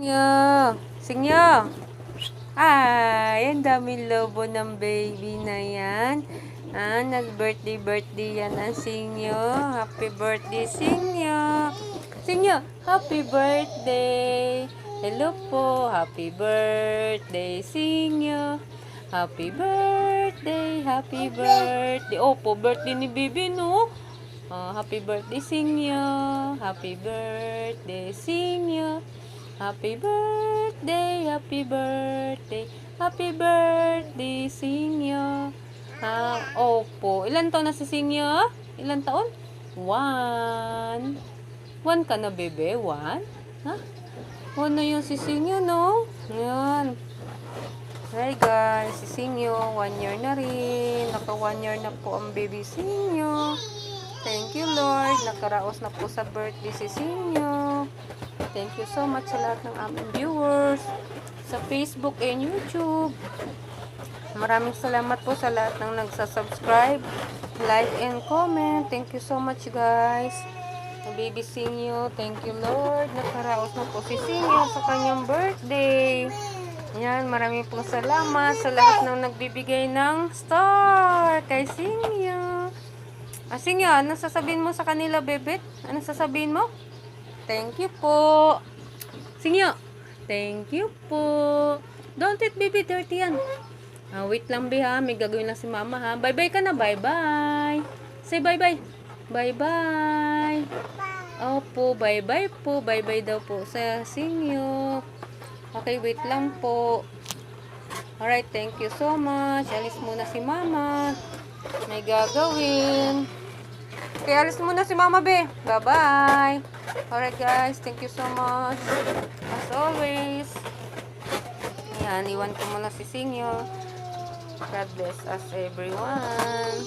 Singyo! Singyo! Ay, ang daming lobo ng baby na yan. Nag-birthday yan ang Singyo. Happy birthday, Singyo! Singyo, happy birthday! Hello po, happy birthday, Singyo! Happy birthday, happy birthday. Opo, birthday ni baby, no? Happy birthday, Singyo! Happy birthday, Singyo! Happy birthday, happy birthday, happy birthday, Singyo. Opo. Ilan taon na si Singyo? Ilan taon? 1. 1 ka na, bebe? 1? Ha? 1 na yung si Singyo, no? Ayan. Hi guys, si Singyo, 1 year na rin. Naka 1 year na po ang baby Singyo. Thank you, Lord. Nakaraos na po sa birthday si Singyo. Thank you so much sa lahat ng aming viewers sa Facebook and YouTube. Maraming salamat po sa lahat ng nagsasubscribe, like, and comment. Thank you so much, guys. Baby Singyo, thank you, Lord. Nakaraos na po si Singyo sa kanyang birthday. Yan, maraming pong salamat sa lahat ng nagbibigay ng star kay Singyo. Singyo, anong sasabihin mo sa kanila, bebet? Anong sasabihin mo? Thank you po. Singyo. Thank you po. Don't eat baby, dirty yan. Wait lang, be, ha. May gagawin lang si mama, ha. Bye-bye ka na. Bye-bye. Say bye-bye. Bye-bye. Opo, bye-bye po. Bye-bye daw po sa Singyo. Okay, wait lang po. Alright, thank you so much. Alis muna si mama. May gagawin. Kaya alis muna si mama, be. Bye-bye. Alright guys, thank you so much. As always. Yan, iwan ko muna si Singyo. God bless us everyone.